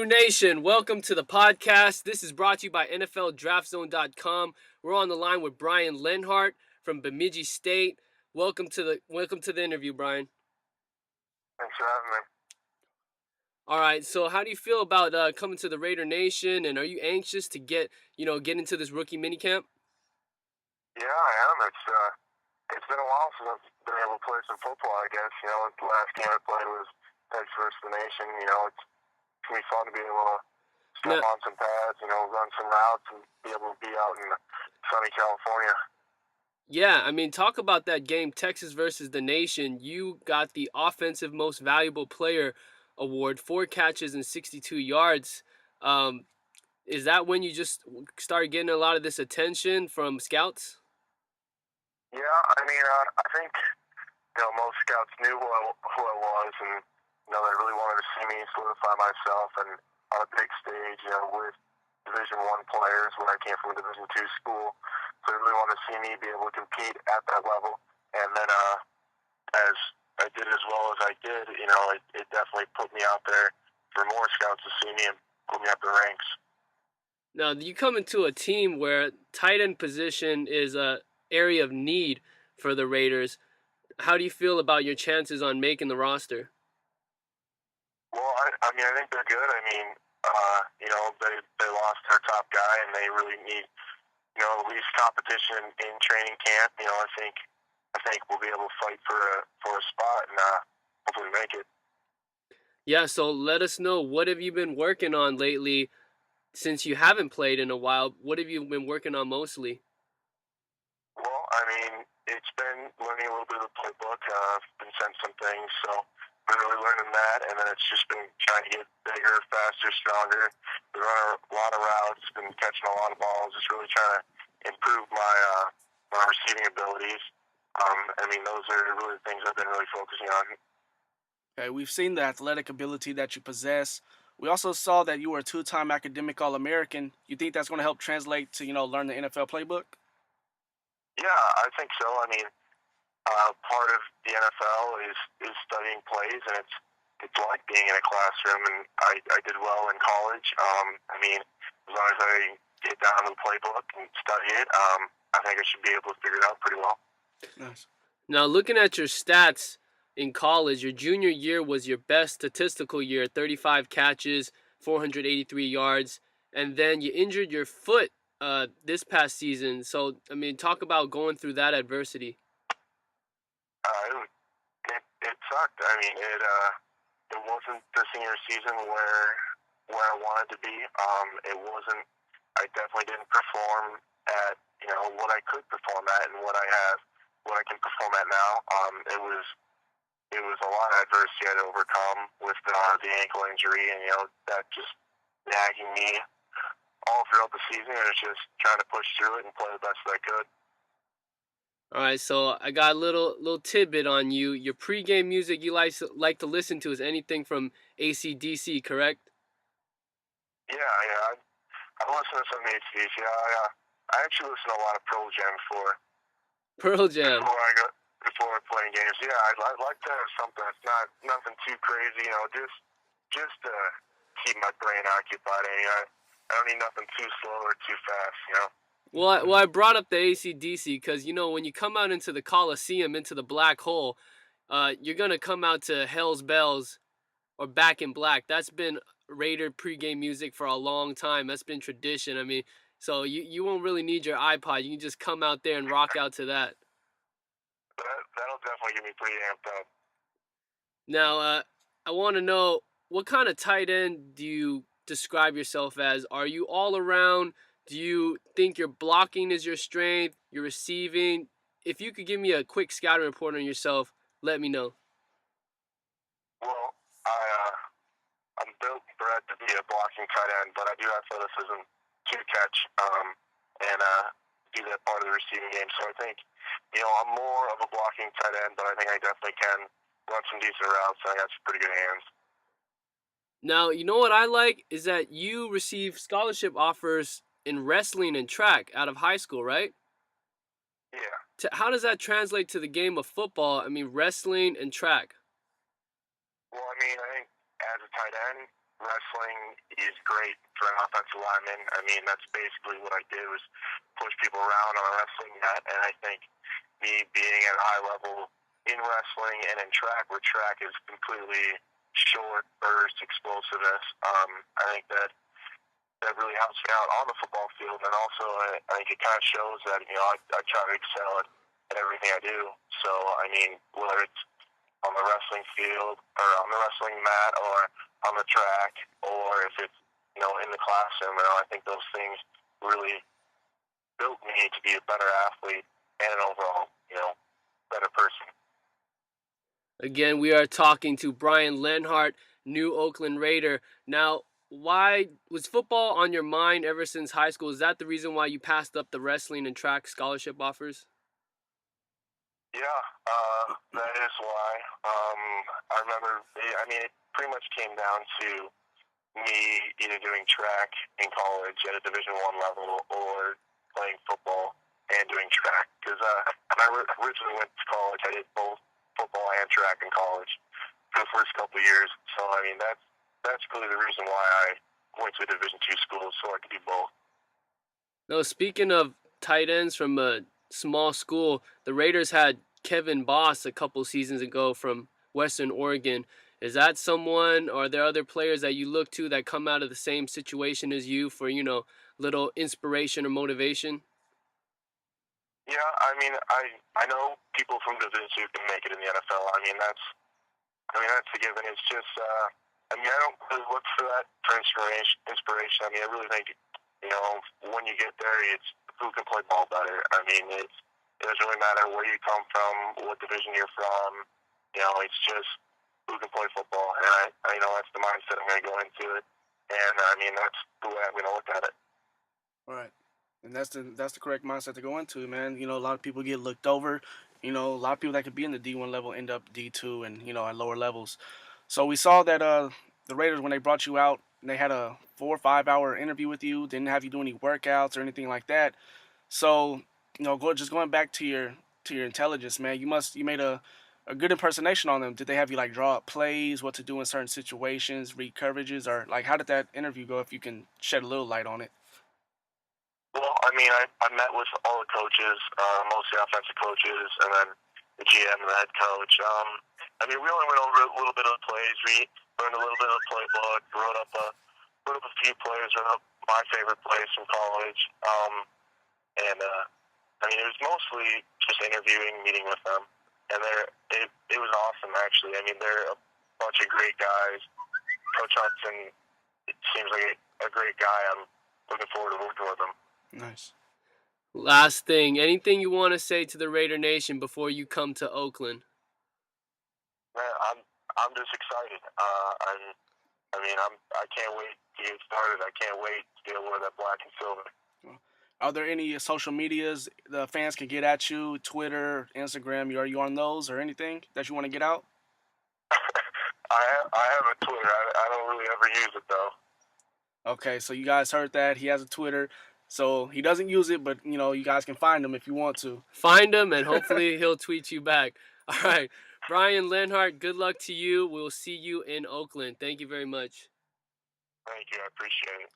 GuruNation, welcome to the podcast. This is brought to you by NFLDraftZone.com. We're on the line with Brian Leonhardt from Bemidji State. Welcome to the interview, Brian. Thanks for having me. All right, so how do you feel about coming to the Raider Nation, and are you anxious to get into this rookie minicamp? Yeah, I am. It's been a while since I've been able to play some football, I guess. The last game I played was Texas versus the Nation. It's going to be fun to be able to step on some pads, run some routes, and be able to be out in sunny California. Yeah, talk about that game, Texas versus the Nation. You got the Offensive Most Valuable Player award, 4 catches and 62 yards. Is that when you just started getting a lot of this attention from scouts? Yeah, I think most scouts knew who I was, and they really wanted to see me solidify myself and on a big stage, with Division I players when I came from a Division II school. So they really wanted to see me be able to compete at that level. And then as I did as well as I did, it definitely put me out there for more scouts to see me and put me up the ranks. Now, you come into a team where tight end position is a area of need for the Raiders. How do you feel about your chances on making the roster? Well, I think they're good. They lost their top guy, and they really need, at least competition in training camp. I think we'll be able to fight for a spot and hopefully make it. Yeah, so let us know, what have you been working on lately since you haven't played in a while? What have you been working on mostly? Well, it's been learning a little bit of the playbook. I've been sent some things, so been really learning that, and then it's just been trying to get bigger, faster, stronger. Been running a lot of routes, been catching a lot of balls, just really trying to improve my receiving abilities. Those are really the things I've been really focusing on. Okay, we've seen the athletic ability that you possess. We also saw that you were a 2-time academic All-American. You think that's going to help translate to, learn the NFL playbook? Yeah, I think so. Part of the NFL is studying plays, and it's like being in a classroom, and I did well in college. As long as I get down to the playbook and study it, I think I should be able to figure it out pretty well. Nice. Now, looking at your stats in college, your junior year was your best statistical year, 35 catches, 483 yards, and then you injured your foot this past season. So, talk about going through that adversity. It sucked. It wasn't the senior season where I wanted to be. It wasn't. I definitely didn't perform at what I could perform at and what I can perform at now. It was a lot of adversity I had to overcome with the ankle injury, and that just nagging me all throughout the season. And it's just trying to push through it and play the best that I could. All right, so I got a little tidbit on you. Your pregame music you like to listen to is anything from AC/DC, correct? Yeah. I listen to some AC/DC. I actually listen to a lot of Pearl Jam Pearl Jam. Before playing games. Yeah, I'd like to have something that's nothing too crazy. Just to keep my brain occupied. I don't need nothing too slow or too fast. Well, I brought up the AC/DC because, when you come out into the Coliseum, into the black hole, you're going to come out to Hell's Bells or Back in Black. That's been Raider pregame music for a long time. That's been tradition. So you won't really need your iPod. You can just come out there and rock out to that. That'll definitely get me pretty amped up. Now, I want to know, what kind of tight end do you describe yourself as? Are you all around? Do you think your blocking is your strength, your receiving? If you could give me a quick scouting report on yourself, let me know. Well, I'm built and bred to be a blocking tight end, but I do have athleticism to catch and do that part of the receiving game. So I think, I'm more of a blocking tight end, but I think I definitely can run some decent routes. I got some pretty good hands. Now, what I like is that you received scholarship offers in wrestling and track out of high school, right? Yeah. How does that translate to the game of football? Wrestling and track. Well, I think as a tight end, wrestling is great for an offensive lineman. I mean, that's basically what I did was push people around on a wrestling mat, and I think me being at a high level in wrestling and in track, where track is completely short burst explosiveness, I think that really helps me out on the football field, and also I think it kind of shows that I try to excel at everything I do. So I mean, whether it's on the wrestling field or on the wrestling mat or on the track, or if it's in the classroom, I think those things really built me to be a better athlete and an overall better person. Again, we are talking to Brian Leonhardt, new Oakland Raider. Now, why was football on your mind ever since high school? Is that the reason why you passed up the wrestling and track scholarship offers? Yeah, that is why. I remember. I mean, it pretty much came down to me either doing track in college at a Division I level or playing football and doing track. Because when I originally went to college, I did both football and track in college for the first couple of years. So I mean, that's really the reason why I went to a Division II school, so I could do both. No, speaking of tight ends from a small school, the Raiders had Kevin Boss a couple seasons ago from Western Oregon. Is that someone, or are there other players that you look to that come out of the same situation as you for, little inspiration or motivation? Yeah, I mean, I know people from Division II can make it in the NFL. I mean, that's a given. It's just, I don't really look for that for inspiration. I mean, I really think, when you get there, it's who can play ball better. I mean, it doesn't really matter where you come from, what division you're from. It's just who can play football. And I that's the mindset I'm going to go into it. And, I mean, that's the way I'm going to look at it. All right. And that's the correct mindset to go into, man. A lot of people get looked over. A lot of people that could be in the D1 level end up D2 and at lower levels. So we saw that the Raiders, when they brought you out, they had a 4 or 5 hour interview with you. Didn't have you do any workouts or anything like that. So going back to your intelligence, man. You made a good impersonation on them. Did they have you like draw up plays, what to do in certain situations, read coverages, or like how did that interview go? If you can shed a little light on it. Well, I mean, I met with all the coaches, mostly offensive coaches, and then the GM and the head coach. I mean, we only went over a little bit of the plays. We learned a little bit of the playbook, wrote up a few plays, wrote up my favorite plays from college. I mean, it was mostly just interviewing, meeting with them, and it was awesome, actually. I mean, they're a bunch of great guys. Coach Hudson, it seems like a great guy. I'm looking forward to working with him. Nice. Last thing, anything you want to say to the Raider Nation before you come to Oakland? Man, I'm just excited. I can't wait to get started. I can't wait to be able to wear that black and silver. Are there any social medias the fans can get at you? Twitter, Instagram, are you on those or anything that you want to get out? I have a Twitter. I don't really ever use it though. Okay, so you guys heard that. He has a Twitter. So he doesn't use it, but you guys can find him if you want to. Find him, and hopefully he'll tweet you back. All right, Brian Leonhardt, good luck to you. We'll see you in Oakland. Thank you very much. Thank you. I appreciate it.